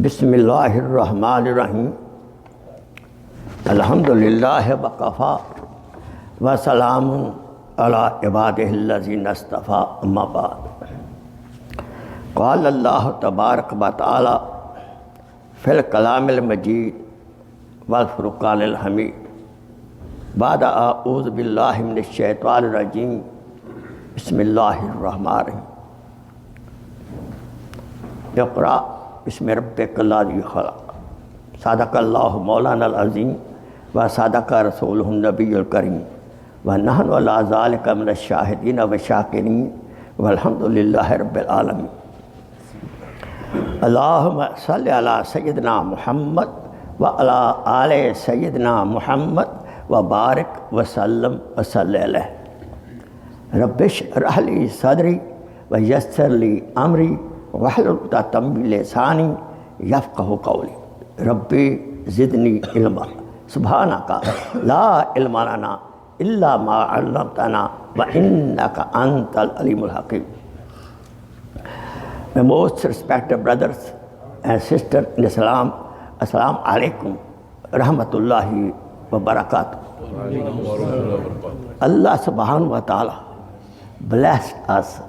बिस्मिल्लाहिर्रहमानिर्रहीम अल्हम्दुलिल्लाहि वक़फ़ा व सलामुन अला इबादिहिल्लज़ीना इस्तफ़ा अम्मा बाद। क़ाल अल्लाहु तबारक व तआला फ़िल कलामिल मजीद वल फ़ुरक़ानिल हमीद बाद अऊज़ु बिल्लाहि मिनश शैतानिर रजीम बिस्मिल्लाहिर्रहमानिर्रहीम इक़रा बिस्मि रब्बिकल्लज़ी ख़लक़ सदक़ल्लाहु मौलानल अज़ीम व सदक़ रसूलुहुन नबियुल करीम व नहनु अला ज़ालिका मिनश शाहिदीन व शाकिरीन वल्हम्दुलिल्लाहि रब्बिल आलमीन। अल्लाहुम्मा सल्लि अला सय्यिदिना मुहम्मद व अला आले सय्यिदिना मुहम्मद व बारिक व सल्लम व सल्लि अलैहि। रब्बिश रह ली सदरी व यस्सिर ली अमरी वहलुल उक़दतम मिन लिसानी यफ़क़हू क़ौली। रब्बी ज़िदनी इल्मा सुब्हानका ला इल्मा लना इल्ला मा अल्लमतना व इन्नका अंतल अलीमुल हकीम। My most respected brothers and sisters in Islam, Assalamu alaikum rahmatullahi wa barakatuh. Allah subhanahu wa ta'ala blessed us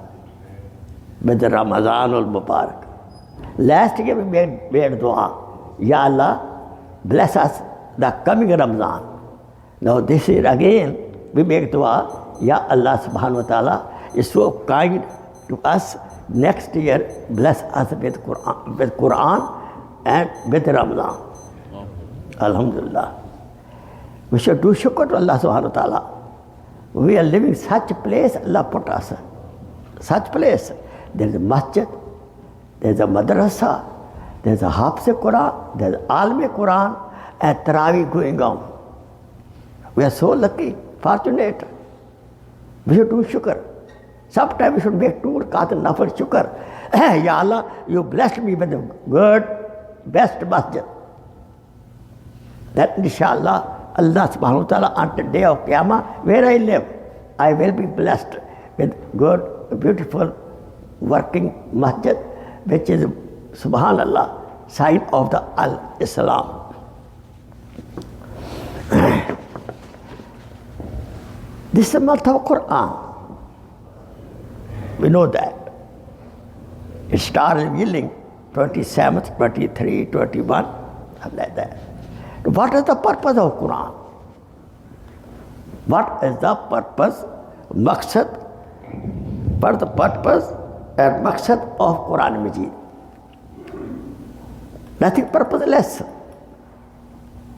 with the Ramadanul Mubarak. Last year we made dua, Ya Allah, bless us the coming Ramadan. Now this year again we make dua, Ya Allah subhanahu wa ta'ala is so kind to us. Next year bless us with Quran and with Ramadan. Alhamdulillah. We should do shukr to Allah subhanahu wa ta'ala. We are living such a place Allah put us. Such place. There is a masjid, there is a madrasa, there is a Hafiz Quran, there is Aleem Quran, and Tarawih going on. We are so lucky, fortunate. We should do shukr. Sometimes we should make 2 rakat nafil shukr. Ya Allah, you blessed me with the good, best masjid. That inshallah, Allah subhanahu wa ta'ala on the day of Qiyamah, where I live, I will be blessed with good, beautiful, working masjid, which is subhanallah, sign of the Al-Islam. This is the month of Quran. We know that. It starts revealing 27th, 23, 21, something like that. What is the purpose of Quran? What is the purpose, maqsad, the purpose and maqsad of Quran-e-Majeed? Nothing purposeless.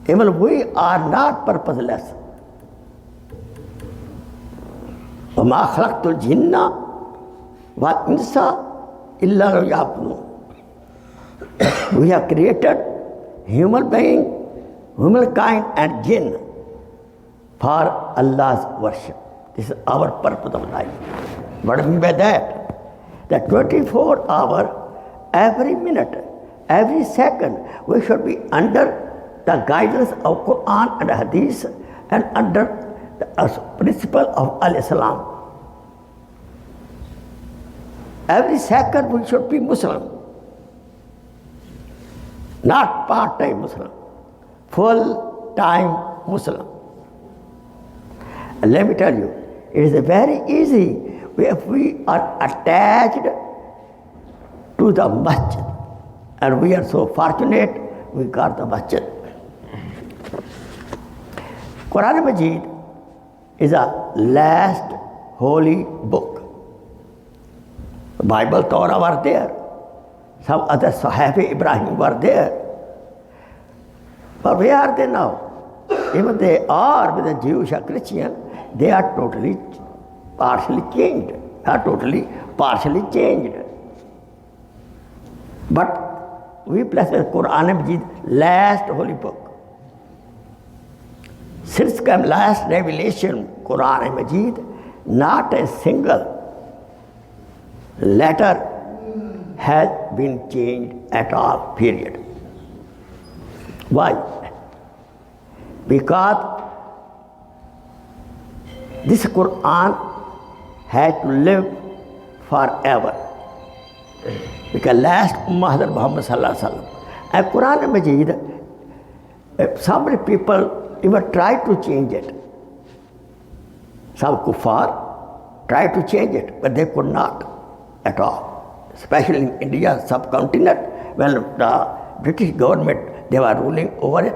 Even we are not purposeless. وَمَا خَلَقْتُ الْجِنَّ وَالْإِنسَ إِلَّا لِيَعْبُدُونِ. We have created human being, humankind and jinn for Allah's worship. This is our purpose of life. What do I mean by that? That 24 hours, every minute, every second, we should be under the guidance of Quran and Hadith and under the principle of Al-Islam. Every second we should be Muslim, not part-time Muslim, full-time Muslim. And let me tell you, it is very easy if we are attached to the masjid, and we are so fortunate we got the masjid. Quran-e-Majeed is a last holy book. The Bible, Torah were there. Some other Sahabi Ibrahim were there. But where are they now? Even they are with the Jewish or Christian, they are totally partially changed. Not totally, partially changed. But we bless the Quran-e-Majeed, last holy book. Since came last revelation, Quran-e-Majeed, not a single letter has been changed at all, period. Why? Because this Quran had to live forever. Because last Ummah Hazrat Muhammad sallallahu alaihi wasallam, And Quran-e-Majeed, some people even try to change it. Some kuffar try to change it, but they could not at all. Especially in India subcontinent, when the British government, they were ruling over it,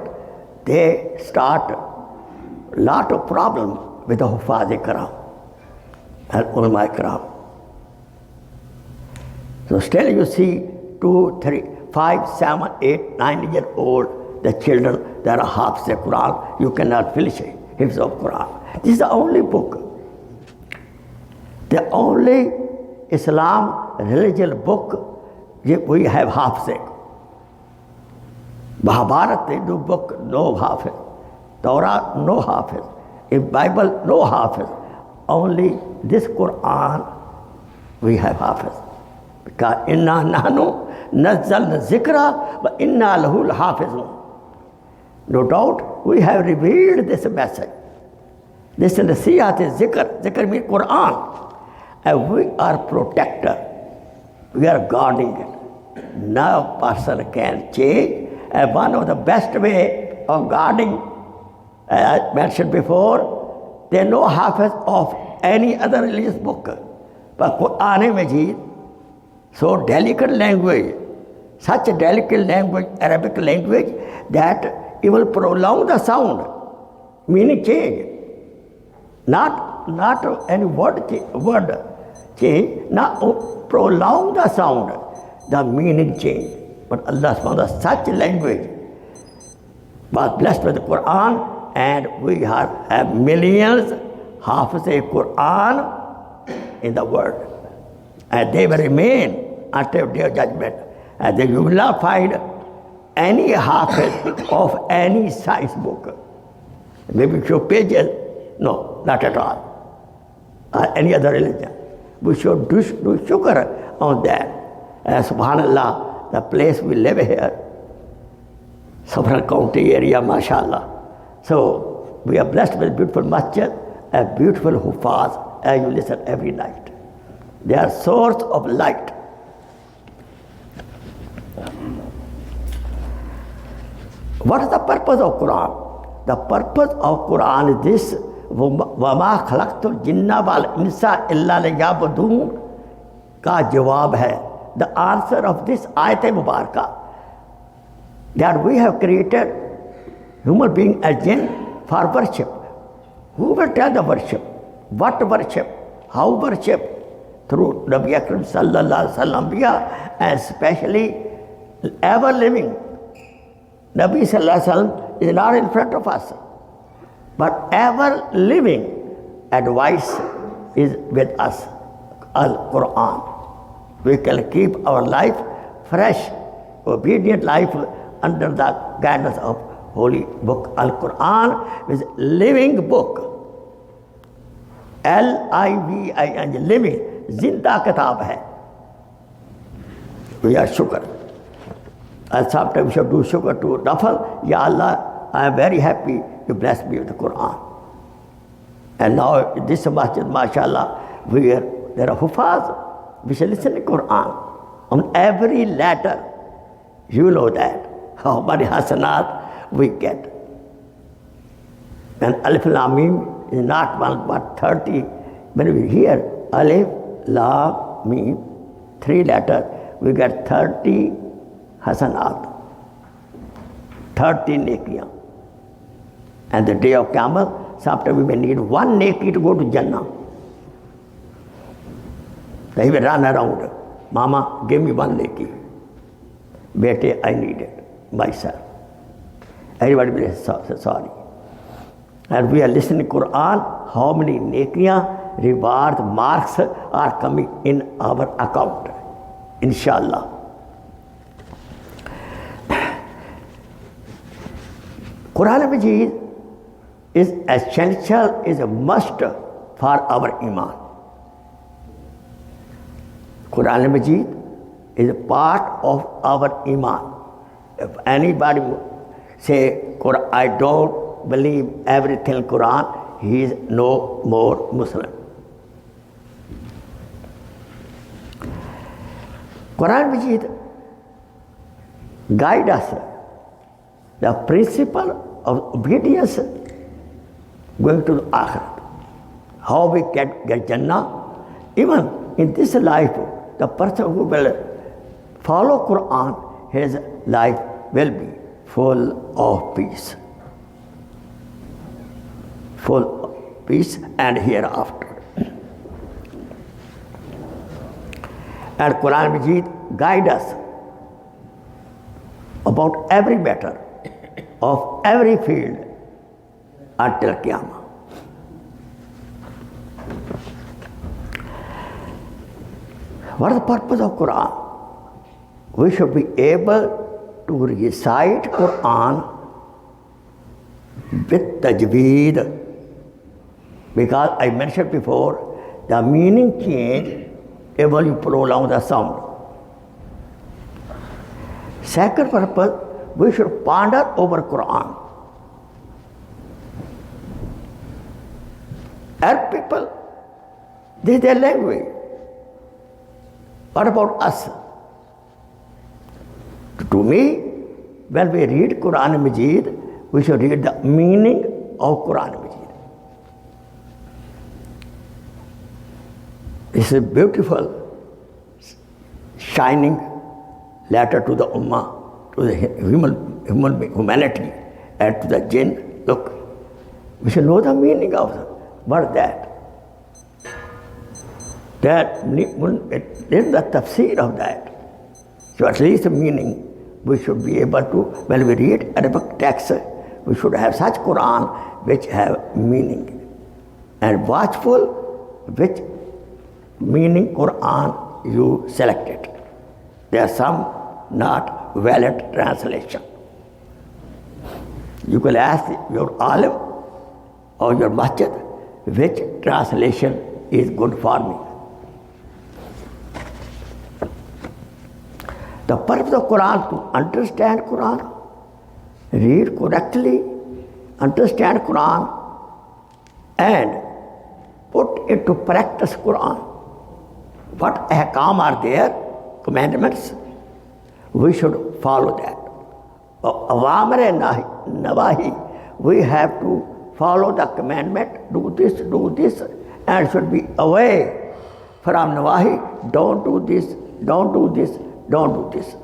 they start a lot of problem with the Hufaz-e-Kiram and Ulama-e-Kiram. So still you see 2, 3, 5, 7, 8, 9 years old, the children, they are half the Quran, you cannot finish it, Hifz of Quran. This is the only book, the only Islam religious book we have Hafiz. Mahabharata, they do book, no Hafiz. Torah, no Hafiz. In Bible, no Hafiz. Only this Quran, we have Hafiz. Because inna nahnu nazzalna zikra wa inna lahu hafizun. No doubt, we have revealed this message. This nasihat is zikr. Zikr means Quran. And we are protector. We are guarding it. No person can change. And one of the best way of guarding, as I mentioned before, there are no hafiz of any other religious book. But Quran-e-Majeed, so delicate language, such a delicate language, Arabic language, that it will prolong the sound, meaning change. Not any word change, not prolong the sound, the meaning change. But Allah subhanahu such language was blessed with the Quran, and we have millions Hafiz Quran in the world. And they will remain until their judgment. And you will not find any Hafiz of any science book. Maybe few pages, no, not at all. Any other religion. We should do shukr on that. Subhanallah, the place we live here, Suffern County area, mashallah. So we are blessed with beautiful masjid and beautiful hufaz, and you listen every night. They are source of light. What is the purpose of Quran? The purpose of Quran is this: وَمَا خَلَقْتُ الْجِنَّ وَالْإِنسَ إِلَّا لِيَعْبُدُونَ का जवाब है. The answer of this ayat mubarakah, that we have created human being as jinn for worship. Who will tell the worship? What worship? How worship? Through Nabi Akram sallallahu alaihi wasallam, and especially ever living. Nabi sallallahu alaihi wasallam is not in front of us, but ever living advice is with us, Al-Quran. We can keep our life fresh, obedient life under the guidance of holy book. Al-Quran is living book. L-I-V-I-N, living, zinda kitab hai. We are shukr. And sometimes we should do shukr to Nafal. Ya Allah, I am very happy you bless me with the Quran. And now in this masjid, mashallah, there are hufaz. We shall listen to Quran on every letter. You know that. How many hasanat we get. And Alif-Lam-Mim is not one but 30. When we hear Alif, Lam, Mim, 3 letters, we get 30 hasanat. 30 nekiyah. And the day of Qiyamah, sometimes we may need 1 neki to go to Jannah. They will run around. Mama, give me 1 neki. Bete, I need it myself. Everybody will say sorry. And we are listening to Quran, how many nekiyah, reward, marks are coming in our account. Inshallah. Quran-e-Majeed is essential, is a must for our iman. Quran-e-Majeed is a part of our iman. If anybody say, I don't believe everything in Quran, he is no more Muslim. Quran-e-Majeed guide us. The principle of obedience going to the Akhirat. How we can get Jannah. Even in this life, the person who will follow Quran, his life will be full of peace. Full of peace and hereafter. And Quran-e-Majeed guide us about every matter of every field until Qiyamah. What is the purpose of Quran? We should be able to recite Quran with tajweed. Because I mentioned before, the meaning change when you prolong the sound. Second purpose, we should ponder over Quran. Arab people, this is their language. What about us? To me, when we read Quran-e-Majeed, we should read the meaning of Quran-e-Majeed. This is a beautiful, shining letter to the Ummah, to the humanity, and to the jinn. Look, we should know the meaning of it. What is that? That is the tafsir of that. So at least the meaning we should be able to, when we read Arabic text, we should have such Quran which have meaning. And watchful which meaning Quran you selected. There are some not valid translation. You can ask your alim or your masjid which translation is good for me. The purpose of Quran to understand Quran, read correctly, understand Quran, and put into practice Quran. What ahkam are there, commandments, we should follow that. Awamir and nawahi, we have to follow the commandment, do this, and should be away from nawahi, don't do this, don't do this, don't do this.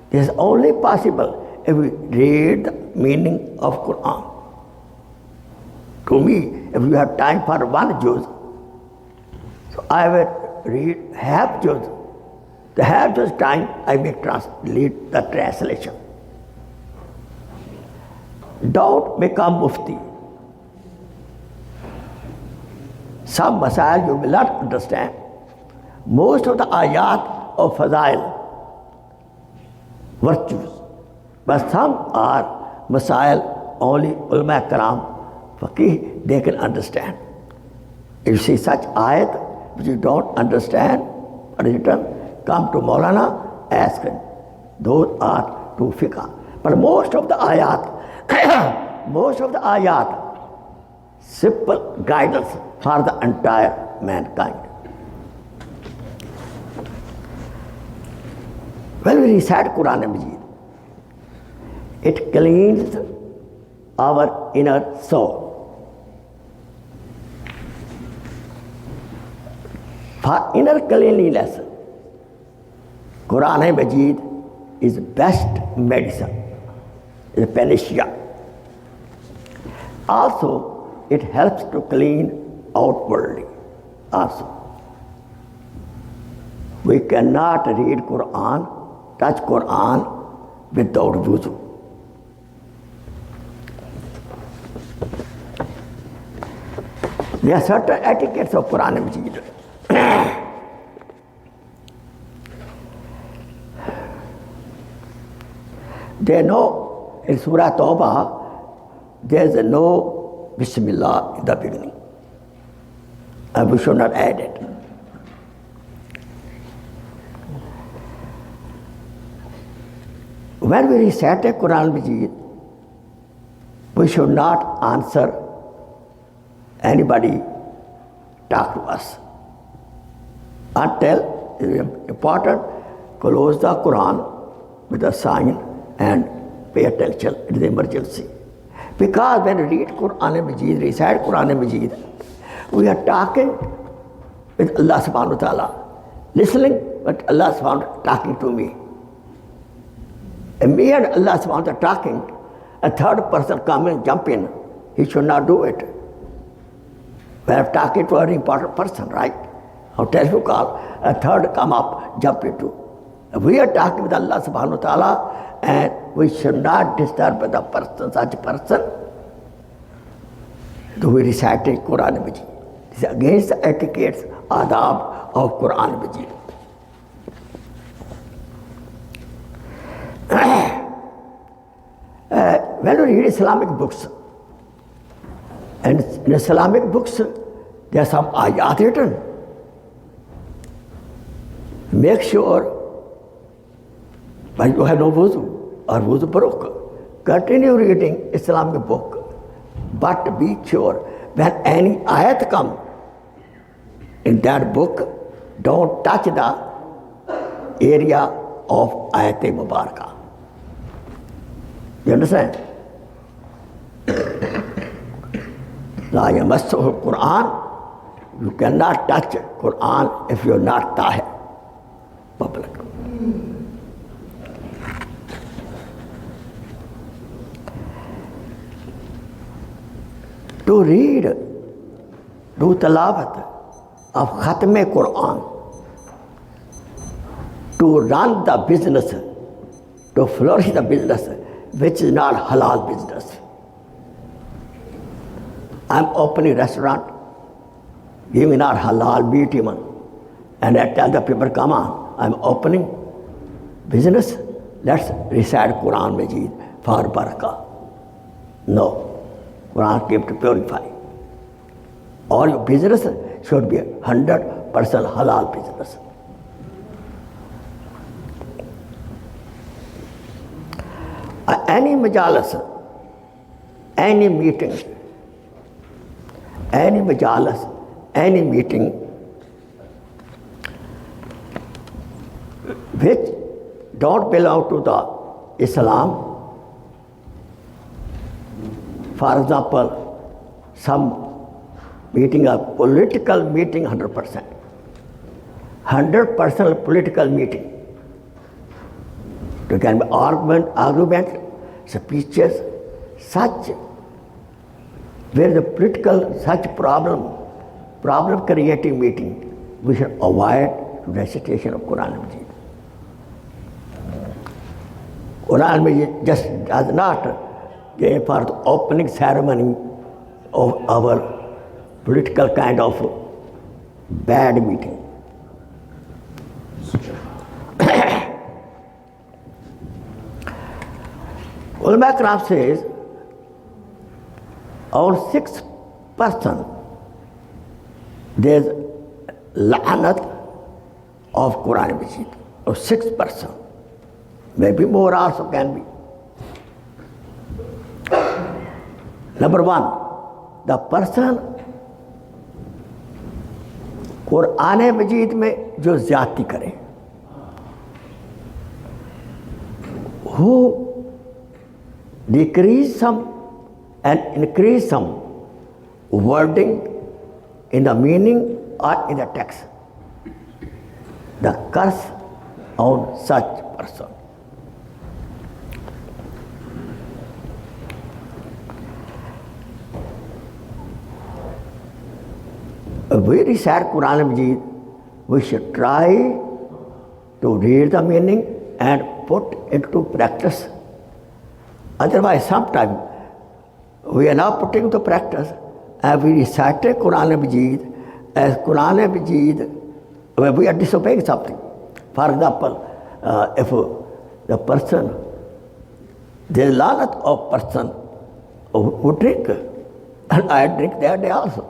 This is only possible if we read the meaning of Quran. To me, if you have time for one juz, so I will read half juz. The half juz time I may read the translation. Don't become mufti. Some masail you will not understand. Most of the ayat of Fadail, virtues, but some are masail only ulama karam, faqih, they can understand. If you see such ayat which you don't understand, what is written, come to Maulana, ask him. Those are to fiqh. But most of the ayat, simple guidance for the entire mankind. When we recite Quran-e-Majeed, it cleans our inner soul. For inner cleanliness, Quran-e-Majeed is best medicine, is panacea. Also, it helps to clean outwardly also. We cannot read Quran, touch Quran without wuzu. There are certain etiquettes of Quran-e-Majeed. They know in Surah Tawbah there is no Bismillah in the beginning, and we should not add it. When we recite the Quran-e-Majeed, we should not answer anybody talk to us until, it is important, close the Quran with a sign and pay attention. It is an emergency. Because when we read Quran-e-Majeed, recite Quran-e-Majeed, we are talking with Allah subhanahu wa ta'ala, listening, but Allah subhanahu wa ta'ala talking to me. And me and Allah subhanahu wa ta'ala talking, a third person come and jump in. He should not do it. We are talking to an important person, right? Our telephone call, a third come up, jump into. We are talking with Allah subhanahu wa ta'ala, and we should not disturb the person, such a person. So we reciting Quran-e-Majeed. This is against the etiquettes, adab of Quran-e-Majeed. When we read Islamic books, and in Islamic books, there are some ayat written. Make sure when you have no wuzu or wuzu broke, continue reading Islamic book, but be sure when any ayat come in that book, don't touch the area of ayat-e-mubarakah. You understand? La yamassuhu Quran, you cannot touch Quran if you're not tahir, public. To read, do tilawat of Khatme Quran, to run the business, to flourish the business, which is not halal business. I'm opening restaurant, give me not halal meat even. And I tell the people, come on, I'm opening business, let's recite Quran-Majeed for barakah. No, Quran came to purify. All your business should be 100% halal business. Any majalis, any meeting, any majalis, any meeting which don't belong to the Islam, for example, some meeting, a political meeting, 100%. 100% political meeting. There can be argument, speeches, such, where the political, such problem creating meeting, we should avoid recitation of Quran-Majeed. Quran-Majeed just does not give for the opening ceremony of our political kind of bad meeting. Al-Ikram says, on 6 person, there's la'anat of Quran-Majeed, or 6 person. Maybe more also can be. Number 1, the person Quran-Majeed में जो ज़्यादती करे, who decrease some and increase some wording in the meaning or in the text. The curse on such person. We recite Quran-Majeed, we should try to read the meaning and put into practice. Otherwise, sometimes we are not putting to practice and we recite Quran-Majeed as Quran-Majeed when we are disobeying something. For example, if the person, there is a lot of person who drink, and I drink that day also.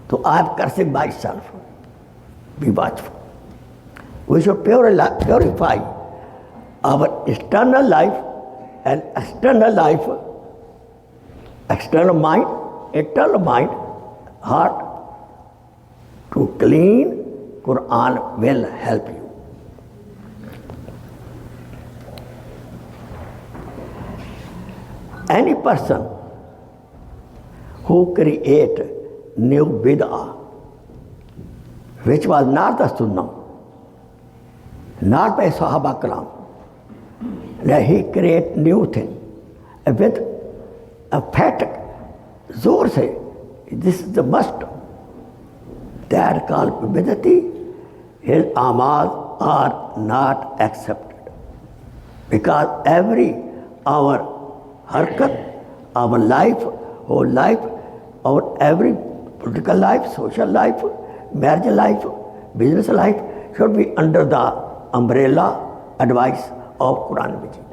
So I am cursing myself. Be watchful. We should purify our external life and external life, external mind, internal mind, heart. To clean, Quran will help you. Any person who create new bid'ah, which was not the Sunnah, not by Sahaba Kalam, that he create new thing with a fact, zor say, this is the must. They are called bid'ati. His amal are not accepted. Because our harkat, our life, whole life, our every political life, social life, marriage life, business life should be under the umbrella advice of Quran-e-Majeed.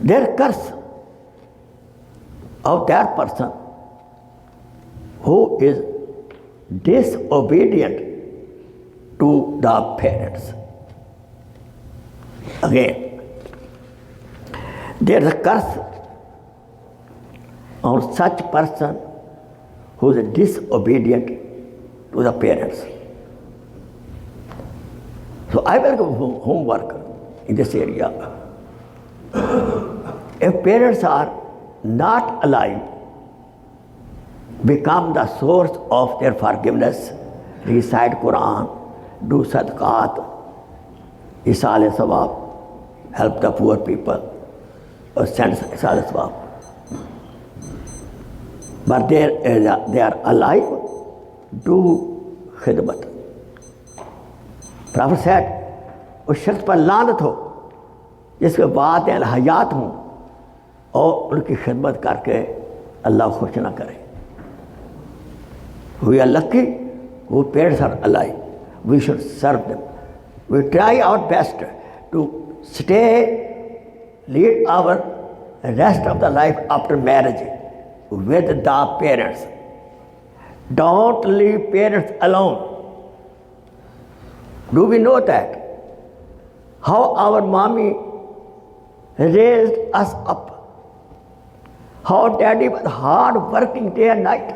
Their curse of that person who is disobedient to the parents. Again, there is a curse on such person who is disobedient to the parents. So I will give homework in this area. If parents are not alive, become the source of their forgiveness, recite Quran, do sadaqat, isal sawab, help the poor people, or send isal sawab. But they are alive, do khidmat. Prophet said, उस शख्स पर लानत हो जिसके बाद हयात हूँ और उनकी खिदमत करके अल्लाह खुश ना करे. We are lucky whose parents are alive. We should serve them. We try our best to lead our rest of the life after marriage with the parents. Don't leave parents alone. Do we know that? How our mommy raised us up. How daddy was hard working day and night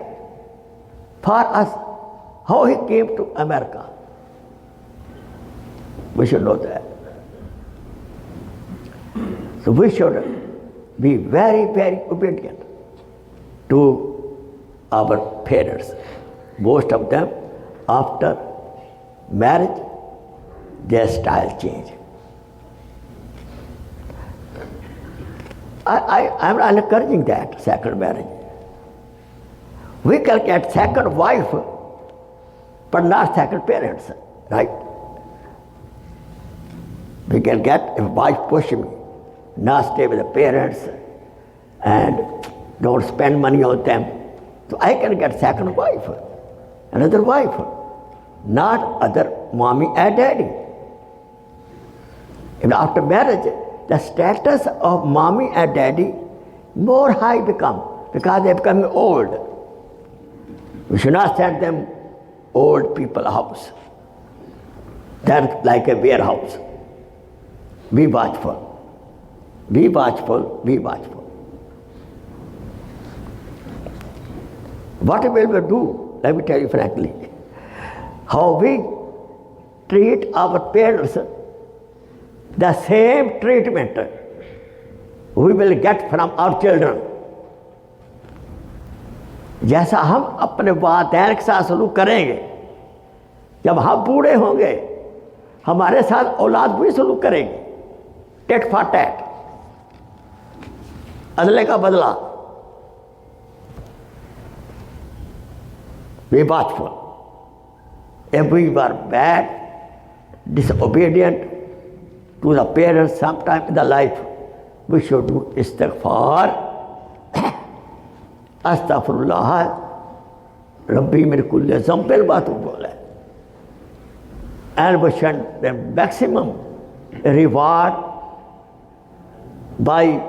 for us. How he came to America. We should know that. So we should be very, very obedient to our parents. Most of them, after marriage, their style change. I'm not encouraging that, second marriage. We can get second wife, but not second parents, right? We can get, if wife push me, not stay with the parents and don't spend money on them. So I can get second wife, another wife, not other mommy and daddy. And after marriage, the status of mommy and daddy more high become because they become old. We should not send them old people house. They're like a warehouse. Be watchful. Be watchful. Be watchful. What will we do? Let me tell you frankly. How we treat our parents, the same treatment we will get from our children. जैसा हम अपने वालिदैन के साथ सलूक करेंगे, जब हम बूढ़े होंगे हमारे साथ औलाद भी सलूक करेंगे. टेट फॉर टैट, अदले का बदला. Be watchful. If we were bad, disobedient to the parents sometime in the life, we should do istighfar. Astaghfirullah, Rabbi min kulli zambin wa atubu ilayh. And we should the maximum reward by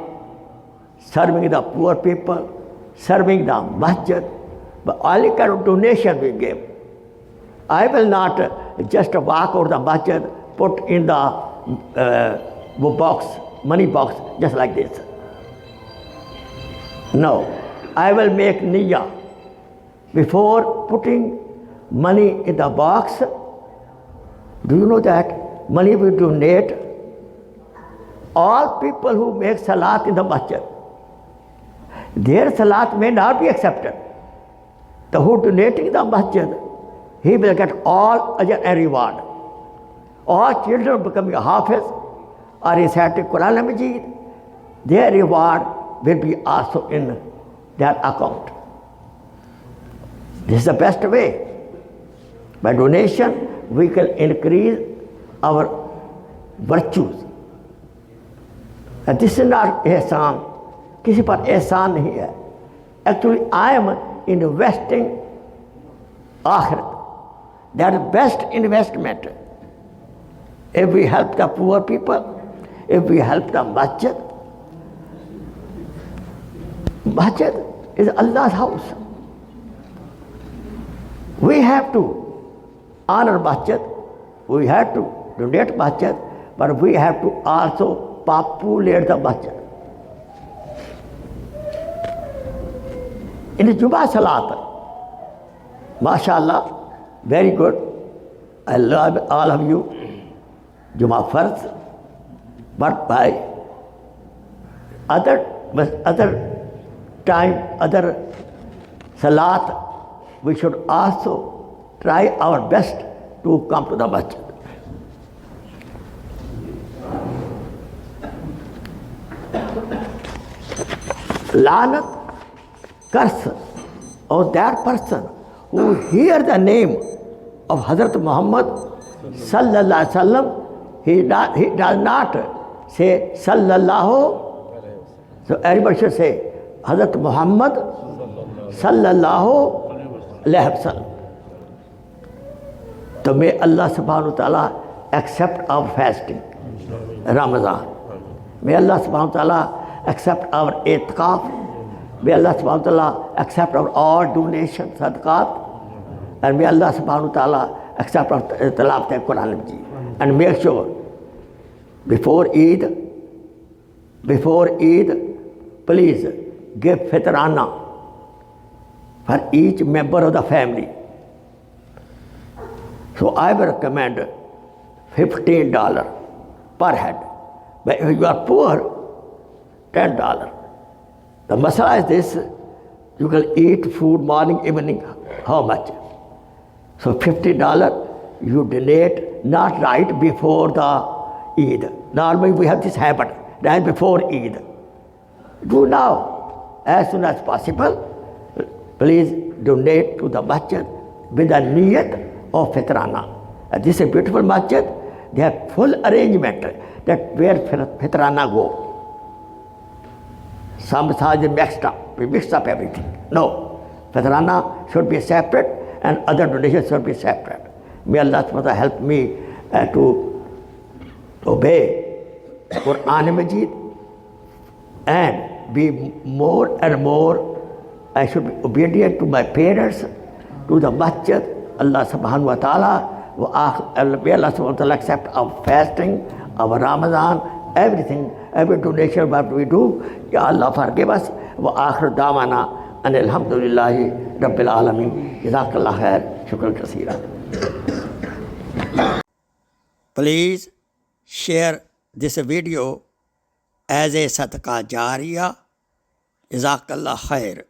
serving the poor people, serving the masjid, but only kind of donation we give. I will not just walk out the masjid, put in the box, money box, just like this. No, I will make niyyah. Before putting money in the box, Do you know that money we donate, all people who make salat in the masjid, their salat may not be accepted. The who donating the masjid, he will get all ajr and reward. All children becoming a Hafiz or reciting Quran-e-Majeed, their reward will be also in their account. This is the best way. By donation, we can increase our virtues. And this is not ihsan. किसी पर एहसान नहीं है. Actually, I am investing akhirat. That is best investment. If we help the poor people, if we help the masjid is Allah's house. We have to honor masjid, we have to donate masjid, but we have to also populate the masjid. In the Jumah Salat, MashaAllah, very good. I love all of you. Jumah first, but by other time, other Salat, we should also try our best to come to the masjid. Lanat, curse of that person who hear the name of Hazrat Muhammad sallallahu alaihi wasallam, he does not say sallallahu. So everybody should say Hazrat Muhammad sallallahu alaihi wasallam. So may Allah subhanahu wa ta'ala accept our fasting, Ramadan. May Allah subhanahu wa ta'ala accept our itikaf. May Allah subhanahu wa ta'ala accept our all donations, sadaqat. And may Allah subhanahu wa ta'ala accept our tilawat of Quran-e-Majeed. And make sure before Eid, please give fitrana for each member of the family. So I will recommend $15 per head. But if you are poor, $10. The masala is this: you can eat food morning, evening. How much? So $50 you donate, not right before the Eid. Normally we have this habit, right before Eid. Do now, as soon as possible. Please donate to the masjid with a niyat of fitrana. And this is a beautiful masjid. They have full arrangement that where fitrana go. Some masjid mixed up. We mixed up everything. No. Fitrana should be separate and other donations should be separate. May Allah subhanahu wa ta'ala help me to obey Quran-e-Majeed and be more and more. I should be obedient to my parents, to the masjid. Allah subhanahu wa ta'ala, may Allah subhanahu wa ta'ala accept our fasting, our Ramadan, everything, every donation what we do. Ya Allah forgive us. Wa akhir da'wana and alhamdulillahi rabbil alameen. Jazakallah khair. Shukran kaseera. Please share this video as a sadaqah jariyah. Jazakallah khair.